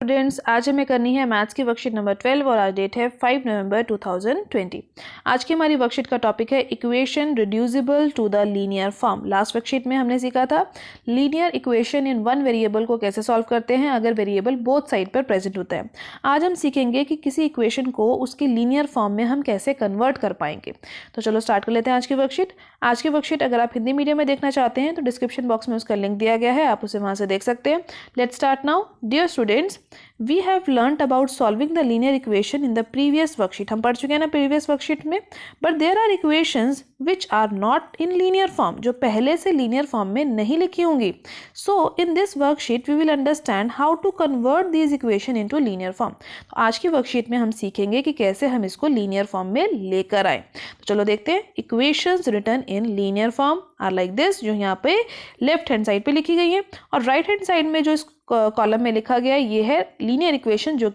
Students, आज हमें करनी है मैथ्स की वर्कशीट नंबर 12 और आज डेट है 5 नवंबर 2020। आज की हमारी वर्कशीट का टॉपिक है equation reducible to the linear form. Last worksheet में हमने सीखा था linear equation in one variable को कैसे सॉल्व करते हैं अगर वेरिएबल बोथ साइड पर प्रेजेंट होता है। आज हम सीखेंगे कि किसी इक्वेशन को उसकी लीनियर फॉर्म में हम कैसे कन्वर्ट कर पाएंगे। तो चलो स्टार्ट कर लेते हैं आज की वर्कशीट। आज की वर्कशीट अगर आप हिंदी मीडियम में देखना चाहते हैं तो डिस्क्रिप्शन बॉक्स में उसका लिंक दिया गया है, आप उसे वहां से देख सकते हैं। Let's start now. Dear students, we have learnt about solving the linear equation in the previous worksheet। हम पढ़ चुके हैं ना previous worksheet में। but there are equations which are not in linear form, जो पहले से linear form में नहीं लिखी होंगी। so in this worksheet we will understand how to convert these equation into linear form। तो आज की worksheet में हम सीखेंगे कि कैसे हम इसको linear form में लेकर आए। तो चलो देखते हैं। equations written in linear form are like this, जो यहाँ पे लेफ्ट हैंड साइड पे लिखी गई है, और राइट हैंड साइड में जो इस कॉलम में लिखा गया है ये है लीनियर इक्वेशन, जो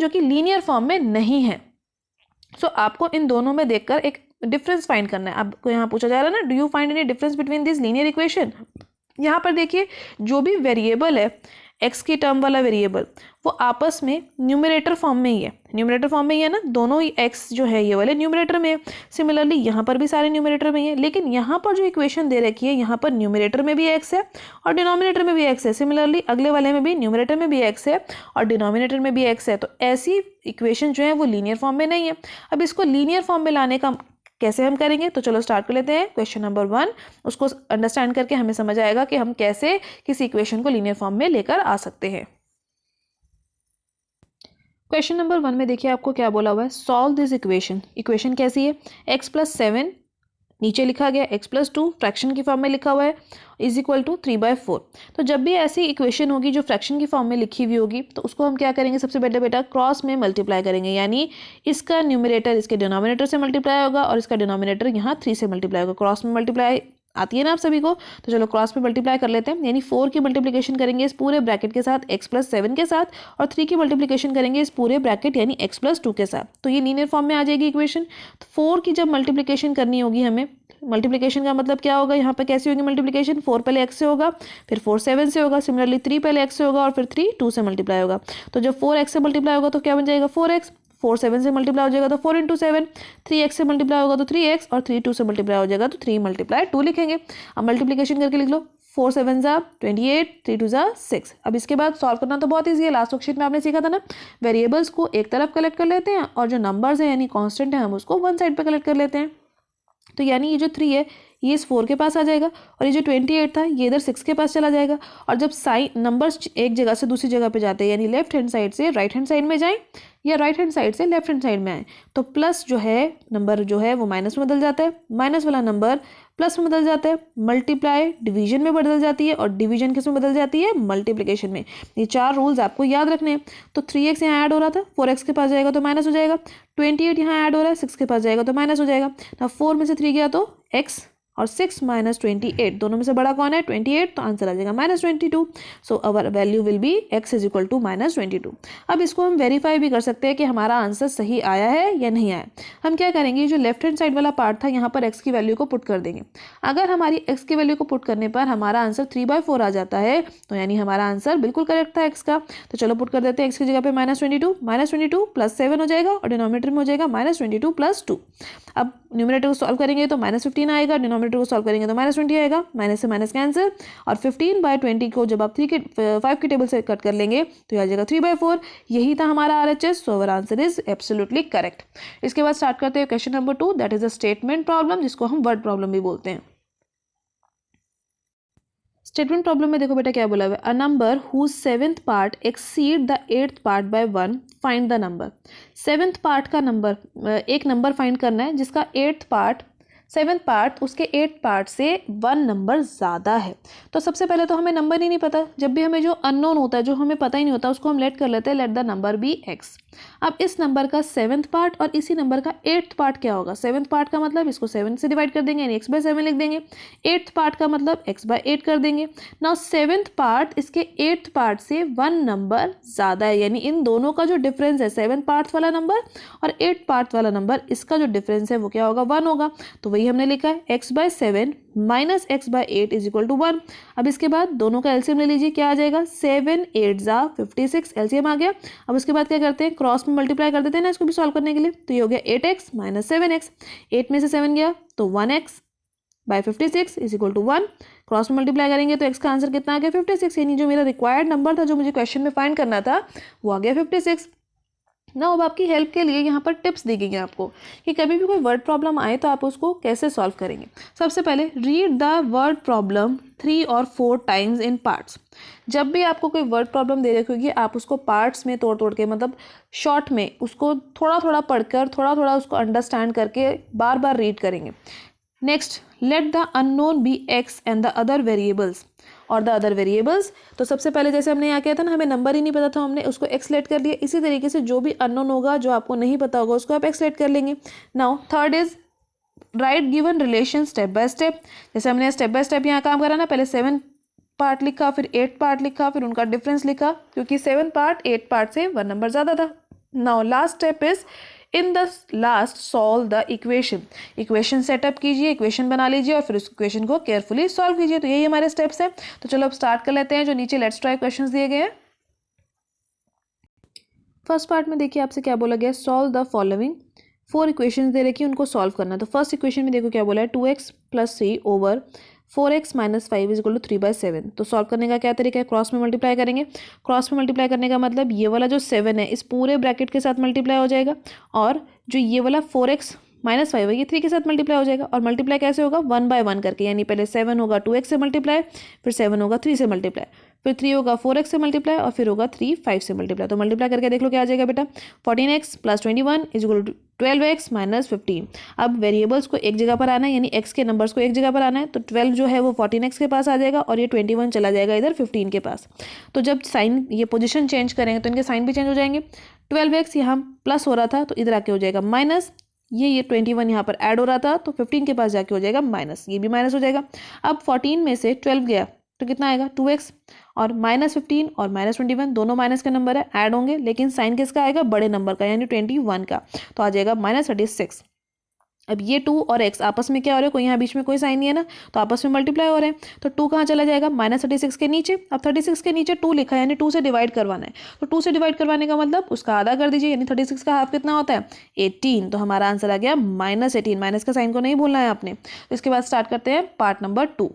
कि लीनियर फॉर्म में नहीं है। सो आपको इन दोनों में देखकर एक डिफरेंस फाइंड करना है। आपको यहाँ पूछा जा रहा है ना, do you find any difference between this linear equation. यहाँ पर देखिए, जो भी वेरिएबल है एक्स की टर्म वाला वेरिएबल, वो आपस में न्यूमरेटर फॉर्म में ही है। न्यूमरेटर फॉर्म में ही है ना, दोनों ही एक्स जो है ये वाले न्यूमरेटर में है। सिमिलरली यहाँ पर भी सारे न्यूमरेटर में ही है, लेकिन यहाँ पर जो इक्वेशन दे रखी है यहाँ पर न्यूमरेटर में भी एक्स है और डिनोमिनेटर में भी एक्स है। सिमिलरली अगले वाले में भी न्यूमरेटर में भी एक्स है और डिनोमिनेटर में भी एक्स है। तो ऐसी इक्वेशन जो है वो लीनियर फॉर्म में नहीं है। अब इसको लीनियर फॉर्म में लाने का कैसे हम करेंगे, तो चलो स्टार्ट कर लेते हैं। क्वेश्चन नंबर 1, उसको अंडरस्टैंड करके हमें समझ आएगा कि हम कैसे किसी इक्वेशन को लीनियर फॉर्म में लेकर आ सकते हैं। क्वेश्चन नंबर 1 में देखिए आपको क्या बोला हुआ है, सॉल्व दिस इक्वेशन। इक्वेशन कैसी है, x+7 नीचे लिखा गया, x+2 फ्रैक्शन की फॉर्म में लिखा हुआ है, इज इक्वल टू 3/4। तो जब भी ऐसी इक्वेशन होगी जो फ्रैक्शन की फॉर्म में लिखी हुई होगी तो उसको हम क्या करेंगे, सबसे पहले बेटा क्रॉस में मल्टीप्लाई करेंगे, यानी इसका न्यूमरेटर इसके डिनोमिनेटर से मल्टीप्लाई होगा और इसका डिनोमिनेटर यहाँ 3 से मल्टीप्लाई होगा। क्रॉस में मल्टीप्लाई आती है ना आप सभी को, तो चलो क्रॉस में मल्टीप्लाई कर लेते हैं। यानी 4 की मल्टीप्लिकेशन करेंगे इस पूरे ब्रैकेट के साथ x+7 के साथ, और 3 की मल्टीप्लिकेशन करेंगे इस पूरे ब्रैकेट यानी x+2 के साथ। तो ये लीनियर फॉर्म में आ जाएगी इक्वेशन। तो 4 की जब मल्टीप्लिकेशन करनी होगी हमें, मल्टीप्लिकेशन का मतलब क्या होगा, यहाँ पे कैसी होगी मल्टीप्लिकेशन, 4 पहले x से होगा, फिर 4 7 से होगा, सिमिलरली 3 पहले x से होगा और फिर 3 2 से मल्टीप्लाई होगा। तो जब 4x से मल्टीप्लाई होगा तो क्या बन जाएगा 4x, 4 7 से मल्टीप्लाई हो जाएगा तो 4 × 7, 3x से मल्टीप्लाई होगा तो 3x और 3 2 से मल्टीप्लाई हो जाएगा तो 3 × 2 लिखेंगे। अब मल्टीप्लिकेशन करके लिख लो, 4 7 ज़ा 28, 3 2 ज़ा 6। अब इसके बाद सॉल्व करना तो बहुत ईजी है। लास्ट वर्कशीट में आपने सीखा था ना, वेरिएबल्स को एक तरफ कलेक्ट कर लेते हैं और जो नंबर्स हैं यानी कांस्टेंट है हम उसको वन साइड पे कलेक्ट कर लेते हैं। तो यानी ये जो 3 है ये इस 4 के पास आ जाएगा और ये जो 28 था ये इधर 6 के पास चला जाएगा। और जब साइन नंबर्स एक जगह से दूसरी जगह पे जाते हैं, यानी लेफ्ट हैंड साइड से राइट हैंड साइड में जाएं या राइट हैंड साइड से लेफ्ट हैंड साइड में आए, तो प्लस जो है नंबर जो है वो माइनस में बदल जाता है, माइनस वाला नंबर प्लस में बदल जाता है, मल्टीप्लाई डिवीजन में बदल जाती है और डिवीजन किस में बदल जाती है, मल्टीप्लिकेशन में। ये 4 रूल्स आपको याद रखने हैं। तो 3x यहाँ ऐड हो रहा था, 4x के पास जाएगा तो माइनस हो जाएगा, 28 यहाँ ऐड हो रहा है, 6 के पास जाएगा तो माइनस हो जाएगा। ना 4 में से 3 गया तो x और 6 - 28, दोनों में से बड़ा कौन है 28, तो आंसर आ जाएगा -22। So our value will be x is equal to -22। अब इसको हम वेरीफाई भी कर सकते हैं कि हमारा आंसर सही आया है या नहीं आया। हम क्या करेंगे, जो लेफ्ट हैंड साइड वाला पार्ट था यहाँ पर x की वैल्यू को पुट कर देंगे। अगर हमारी x की वैल्यू को पुट करने पर हमारा आंसर 3/4 आ जाता है तो यानी हमारा आंसर बिल्कुल करेक्ट था x का। तो चलो पुट कर देते हैं x की जगह पे -22 + 7 हो जाएगा और डिनोमिनेटर में हो जाएगा -22 + 2। अब न्यूमरेटर को सॉल्व करेंगे तो -15 आएगा, डिनोमिनेटर को सॉल्व करेंगे तो -20 आएगा, माइनस से माइनस कैंसिल, और 15/20 को जब आप 5 की टेबल से कट कर लेंगे तो आ जाएगा 3/4। यही था हमारा RHS। So our answer is absolutely correct. इसके बाद स्टार्ट करते हैं question number 2, that is a statement problem, जिसको हम वर्ड प्रॉब्लम भी बोलते हैं। स्टेटमेंट प्रॉब्लम में देखो बेटा क्या बोला हुआ है, a number whose 7th part exceed the 8th part by 1, find the number. 7th part का नंबर, एक नंबर फाइंड करना है जिसका 8th पार्ट 7th पार्ट उसके 8th पार्ट से 1 नंबर ज़्यादा है। तो सबसे पहले तो हमें नंबर ही नहीं पता। जब भी हमें जो अननोन होता है, जो हमें पता ही नहीं होता, उसको हम लेट कर लेते हैं, let the number be x। अब इस नंबर का 7th पार्ट और इसी नंबर का 8th पार्ट क्या होगा, 7th पार्ट का मतलब इसको 7 से डिवाइड कर देंगे यानी x/7 लिख देंगे, 8th पार्ट का मतलब x/8 कर देंगे। नाउ 7th पार्ट इसके 8th पार्ट से 1 नंबर ज़्यादा है, यानी इन दोनों का जो डिफरेंस है 7th पार्ट वाला नंबर और 8th पार्ट वाला नंबर, इसका जो डिफरेंस है वो क्या होगा 1 होगा। तो वही 3 हमने लिखा है, x/7 minus x/8 is equal to 1। अब इसके बाद दोनों का एलसीएम ले लीजिए, क्या आ जाएगा 7 8 जा 56, एलसीएम आ गया। अब उसके बाद क्या करते हैं, क्रॉस में मल्टीप्लाई कर देते हैं ना इसको भी सॉल्व करने के लिए। तो ये हो गया 8x माइनस 7x, 8 में से 7 गया तो 1x by 56 is equal to 1। Cross में मल्टीप्लाई करेंगे तो x का आंसर कितना आ गया 56, यानी जो मेरा रिक्वायर्ड नंबर था जो मुझे क्वेश्चन में फाइंड करना था वो आ गया 56 ना। अब आपकी हेल्प के लिए यहाँ पर टिप्स दी गई हैं आपको कि कभी भी कोई वर्ड प्रॉब्लम आए तो आप उसको कैसे सॉल्व करेंगे। सबसे पहले रीड द वर्ड प्रॉब्लम 3 और 4 टाइम्स इन पार्ट्स। जब भी आपको कोई वर्ड प्रॉब्लम दे रखी होगी आप उसको पार्ट्स में तोड़ तोड़ के, मतलब शॉर्ट में उसको थोड़ा थोड़ा पढ़कर थोड़ा थोड़ा उसको अंडरस्टैंड करके बार बार रीड करेंगे। Next, let the unknown be x and the other variables और द अदर वेरिएबल्स। तो सबसे पहले जैसे हमने यहाँ किया था ना, हमें नंबर ही नहीं पता था, हमने उसको एक्स लेट कर लिया। इसी तरीके से जो भी अननोन होगा, जो आपको नहीं पता होगा, उसको आप एक्स लेट कर लेंगे। Now third is right given relation step by step. जैसे हमने स्टेप बाय स्टेप यहाँ काम करा ना, पहले 7 पार्ट लिखा, फिर 8 पार्ट लिखा, फिर उनका डिफरेंस लिखा, क्योंकि 7 पार्ट 8 पार्ट से 1 नंबर ज़्यादा था। Now last step is in the last solve the equation. Equation setup कीजिए, इक्वेशन बना लीजिए और फिर उस इक्वेशन को केयरफुली सॉल्व कीजिए। तो यही हमारे स्टेप्स हैं। तो चलो अब स्टार्ट कर लेते हैं जो नीचे लेट्स ट्राई क्वेश्चंस दिए गए हैं। फर्स्ट पार्ट में देखिए आपसे क्या बोला गया, सॉल्व द फॉलोइंग। 4 इक्वेशंस दे रखी है, उनको सॉल्व करना है। तो फर्स्ट इक्वेशन में देखो क्या बोला है, 2x + 3 over 4x - 5 is equal to 3/7। तो सॉल्व करने का क्या तरीका है, क्रॉस में मल्टीप्लाई करेंगे। क्रॉस में मल्टीप्लाई करने का मतलब ये वाला जो 7 है इस पूरे ब्रैकेट के साथ मल्टीप्लाई हो जाएगा, और जो ये वाला 4x - 5 है ये 3 के साथ मल्टीप्लाई हो जाएगा। और मल्टीप्लाई कैसे होगा, 1 बाय 1 करके, यानी पहले 7 होगा 2x से मल्टीप्लाई, फिर 7 होगा 3 से मल्टीप्लाई, फिर 3 होगा 4x से मल्टीप्लाई, और फिर होगा 3 5 से मल्टीप्लाई। तो मल्टीप्लाई करके देख लो क्या आ जाएगा बेटा, 14x + 21 is equal to 12x - 15। अब वेरिएबल्स को एक जगह पर आना है, यानी x के नंबर्स को एक जगह पर आना है। तो 12 जो है वो 14x के पास आ जाएगा, और ये 21 चला जाएगा इधर 15 के पास। तो जब साइन ये पोजीशन चेंज करेंगे तो इनके साइन भी चेंज हो जाएंगे। 12x यहाँ प्लस हो रहा था तो इधर आके हो जाएगा माइनस, ये 21 यहाँ पर ऐड हो रहा था तो 15 के पास जाके हो जाएगा माइनस, ये भी माइनस हो जाएगा। अब 14 में से 12 गया तो कितना आएगा 2x, और -15 और -21 दोनों माइनस का नंबर है, ऐड होंगे, लेकिन साइन किसका आएगा, बड़े नंबर का, यानी 21 का। तो आ जाएगा -36। अब ये 2 और x आपस में क्या हो रहा है, कोई यहाँ बीच में कोई साइन नहीं है ना, तो आपस में मल्टीप्लाई हो रहे हैं। तो 2 कहाँ चला जाएगा, -36 के नीचे। अब 36 के नीचे 2 लिखा है, यानी 2 से डिवाइड करवाना है। तो 2 से डिवाइड करवाने का मतलब उसका आधा कर दीजिए, यानी 36 का हाफ कितना होता है 18। तो हमारा आंसर आ गया -18। माइनस का साइन को नहीं भूलना है आपने। तो इसके बाद स्टार्ट करते हैं पार्ट नंबर 2।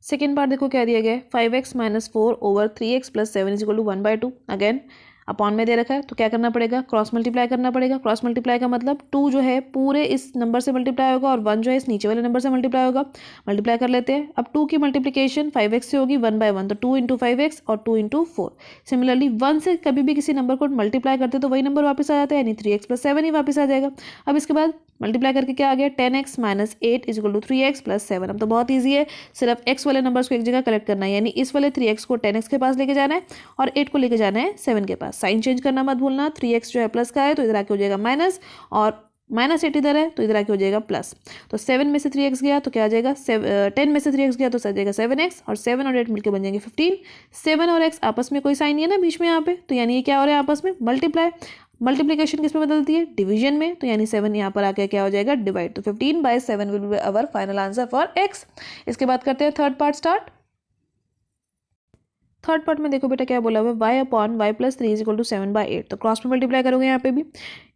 सेकेंड पार्ट देखो क्या दिया गया है, 5x - 4 over 3x + 7 is equal to 1/2। Again upon में दे रखा है तो क्या करना पड़ेगा, क्रॉस मल्टीप्लाई करना पड़ेगा। क्रॉस मल्टीप्लाई का मतलब 2 जो है पूरे इस नंबर से मल्टीप्लाई होगा, और 1 जो है इस नीचे वाले नंबर से मल्टीप्लाई होगा। मल्टीप्लाई कर लेते हैं। अब 2 की मल्टीप्लिकेशन 5x से होगी 1/1, तो 2 × 5x और 2 × 4। सिमिलरली 1 से कभी भी किसी नंबर को मल्टीप्लाई करते तो वही नंबर वापस आ जाता है, यानी 3x + 7 ही वापस आ जाएगा। अब इसके बाद मल्टीप्लाई करके क्या आ गया, 10x - 8 is equal to 3x + 7। अब तो बहुत ईजी है, सिर्फ x वाले नंबर्स को एक जगह कलेक्ट करना है, यानी इस वाले 3x को 10x के पास लेके जाना है, और 8 को लेके जाना है 7 के पास। साइन चेंज करना मत भूलना, 3x जो है प्लस का है तो इधर आके हो जाएगा माइनस, और -8 इधर है तो इधर आके हो जाएगा प्लस। तो 7 में से 3x गया तो क्या आ जाएगा, 10 में से 3x गया तो आ जाएगा 7x, और 7 और 8 मिलकर बन जाएंगे 15। 7 और x आपस में कोई साइन नहीं है ना बीच में यहाँ पे, तो यानी ये क्या हो रहा है आपस में मल्टीप्लाई। मल्टीप्लिकेशन किस में बदलती है, डिवीजन में, तो यानी 7 यहाँ पर आके क्या हो जाएगा डिवाइड। तो 15/7 will be our final answer for x। इसके बाद करते हैं third part start. Third part में देखो बेटा क्या बोला हुआ है, y/y + 3 इज इक्वल टू 7/8। तो क्रॉस में मल्टीप्लाई करोगे यहाँ पे भी,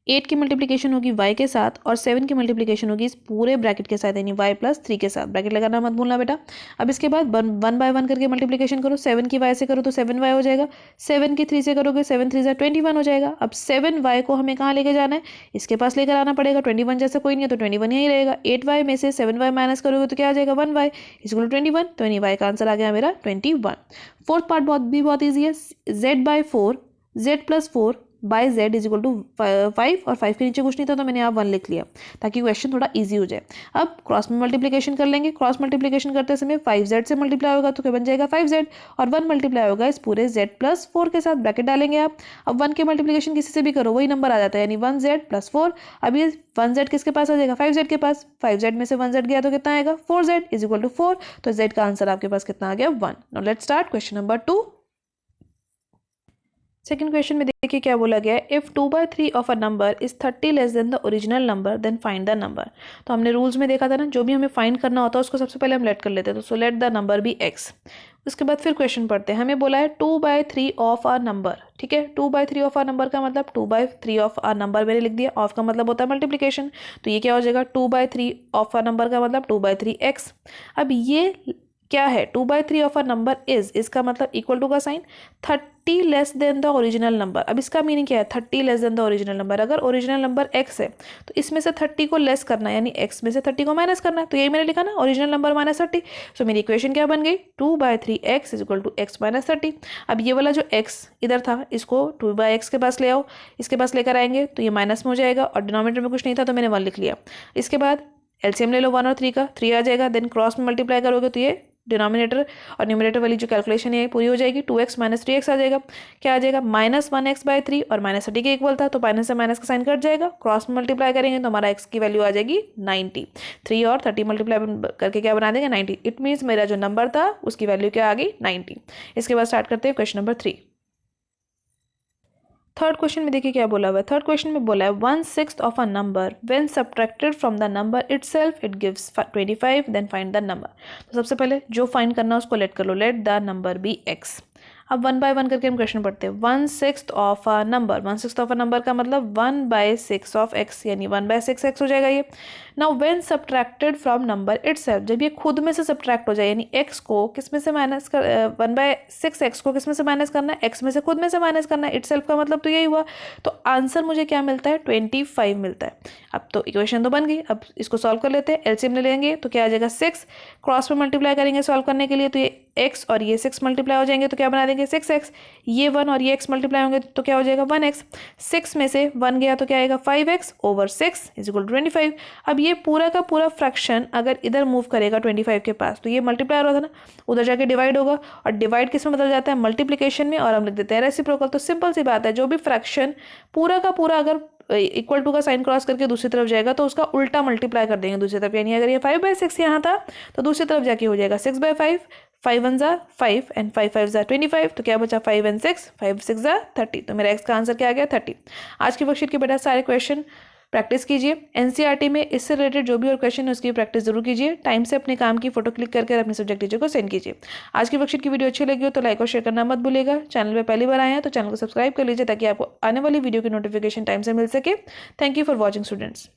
8 की मल्टीप्लिकेशन होगी y के साथ, और 7 की मल्टीप्लिकेशन होगी इस पूरे ब्रैकेट के साथ, यानी y + 3 के साथ। ब्रैकेट लगाना मत भूलना बेटा। अब इसके बाद 1/1 करके मल्टीप्लिकेशन करो, 7 की y से करो तो 7y हो जाएगा, 7 की 3 से करोगे 7 3 21 हो जाएगा। अब 7y को हमें कहाँ लेके जाना है, इसके पास लेकर आना पड़ेगा। 21 जैसे कोई नहीं है तो 21 यही रहेगा। 8y में से 7y माइनस करोगे तो क्या आ जाएगा 1y इज इक्वल टू 21। तो y का आंसर आ गया मेरा 21। फोर्थ पार्ट बहुत ईजी है, z/4 z + 4 by z is equal to 5, और 5 के नीचे कुछ नहीं था तो मैंने यहाँ 1 लिख लिया ताकि क्वेश्चन थोड़ा इजी हो जाए। अब क्रॉस में मल्टीप्लिकेशन कर लेंगे। क्रॉस मल्टीप्लिकेशन करते समय 5z से मल्टीप्लाई होगा तो क्या बन जाएगा 5z, और 1 मल्टीप्लाई होगा इस पूरे z + 4 के साथ। ब्रैकेट डालेंगे आप। अब 1 के मल्टीप्लिकेशन किसी से भी करो वही नंबर आ जाता है, यानी 1z + 4। अब ये 1z किसके पास आ जाएगा 5z के पास, 5z में से 1z गया तो कितना आएगा 4z इज इक्वल टू 4। तो z का आंसर आपके पास कितना आ गया 1। Now let's start question number 2। Second question में देखिए क्या बोला गया है, if 2/3 of a number is 30 less than the original number then find the number. तो हमने रूल्स में देखा था ना, जो भी हमें फाइंड करना होता है उसको सबसे पहले हम लेट कर लेते हैं, तो so let the number be x. उसके बाद फिर क्वेश्चन पढ़ते हैं, हमें बोला है 2/3 ऑफ आ नंबर, ठीक है। 2/3 ऑफ आ नंबर का मतलब 2/3 ऑफ आ नंबर मैंने लिख दिया, ऑफ का मतलब होता है मल्टीप्लीकेशन, तो ये क्या हो जाएगा 2/3 ऑफ आ नंबर का मतलब 2/3 एक्स। अब ये क्या है, 2/3 ऑफ अ नंबर इज, इसका मतलब इक्वल टू का sign, 30 less than the original number. अब इसका मीनिंग क्या है, 30 less than the original number. अगर ओरिजिनल नंबर x है तो इसमें से 30 को लेस करना है, यानी x में से 30 को माइनस करना है, तो यही मैंने लिखा ना, ओरिजिनल नंबर माइनस 30। सो मेरी इक्वेशन क्या बन गई, 2/3 x is equal to x minus 30। अब ये वाला जो x इधर था इसको 2/x के पास ले आओ, इसके पास लेकर आएंगे तो ये माइनस में हो जाएगा, और डिनोमिनेटर में कुछ नहीं था तो मैंने 1 लिख लिया। इसके बाद एलसीएम ले लो 1 और 3 का, 3 आ जाएगा, देन क्रॉस में मल्टीप्लाई करोगे तो ये डिनोमिनेटर और न्यूमिनेटर वाली जो कैलकुलेशन है पूरी हो जाएगी, 2x माइनस 3x आ जाएगा। क्या आ जाएगा, -1x/3, और -30 के इक्वल था तो माइनस से माइनस का साइन कट जाएगा, क्रॉस में मल्टीप्लाई करेंगे तो हमारा x की वैल्यू आ जाएगी 90। 3 और 30 मल्टीप्लाई करके क्या बना देंगे 90। इट मीन्स मेरा जो नंबर था उसकी वैल्यू क्या आ गई 90। इसके बाद स्टार्ट करते हैं क्वेश्चन नंबर 3। थर्ड क्वेश्चन में देखिए क्या बोला हुआ है, थर्ड क्वेश्चन में बोला है 1/6 of a number when subtracted from the number itself it gives 25 then find the number. तो सबसे पहले जो फाइंड करना है उसको लेट कर लो, let the number be x. अब 1 बाय 1 करके हम क्वेश्चन पढ़ते हैं, 1/6 of a number, 1/6 of a number का मतलब 1/6 ऑफ एक्स, यानी 1/6 एक्स हो जाएगा ये। Now when subtracted from number itself, जब ये खुद में से सब्ट्रैक्ट हो जाए, यानी एक्स को किस में से माइनस कर, 1/6 एक्स को किस में से माइनस करना है, एक्स में से खुद में से माइनस करना है, इटसेल्फ का मतलब तो यही हुआ। तो आंसर मुझे क्या मिलता है 25 मिलता है। अब तो इक्वेशन तो बन गई, अब इसको सॉल्व कर लेते हैं, एलसीएम ले लेंगे तो क्या आ जाएगा 6, क्रॉस में मल्टीप्लाई करेंगे सॉल्व करने के लिए, तो ये x और ये 6 मल्टीप्लाई हो जाएंगे तो क्या बना देंगे 6x, ये 1 और ये x मल्टीप्लाई होंगे तो क्या हो जाएगा 1x, 6 में से 1 गया तो क्या आएगा 5x over 6 is equal to 25। अब ये पूरा का पूरा फ्रैक्शन अगर इधर मूव करेगा 25 के पास तो ये मल्टीप्लाई हो रहा था ना, उधर जाके डिवाइड होगा, और डिवाइड किस में बदल जाता है मल्टीप्लिकेशन में, और हम लिख देते हैं रेसिप्रोकल। तो सिंपल सी बात है, जो भी फ्रैक्शन पूरा का पूरा अगर इक्वल टू का साइन क्रॉस करके दूसरी तरफ जाएगा तो उसका उल्टा मल्टीप्लाई कर देंगे दूसरी तरफ, यानी अगर ये 5/6 यहाँ था तो दूसरी तरफ जाके हो जाएगा 6/5, 5 1 ज़ा 5 एंड 5 5 ज़ा 25, तो क्या बचा 5 and 6, 5 6 ज़ा 30। तो मेरा एक्स का आंसर क्या आ गया 30। आज की वर्कशीट के बेटा सारे क्वेश्चन प्रैक्टिस कीजिए, एनसीईआरटी में इससे रिलेटेड जो भी और क्वेश्चन है उसकी प्रैक्टिस जरूर कीजिए, टाइम से अपने काम की फोटो क्लिक करके अपने सब्जेक्ट टीचर को सेंड कीजिए। आज की वर्कशीट की वीडियो अच्छी लगी हो तो लाइक और शेयर करना मत भूलिएगा। चैनल पे पहली बार आए हैं तो चैनल को सब्सक्राइब कर लीजिए ताकि आपको आने वाली वीडियो की नोटिफिकेशन टाइम से मिल सके। Thank you for watching students.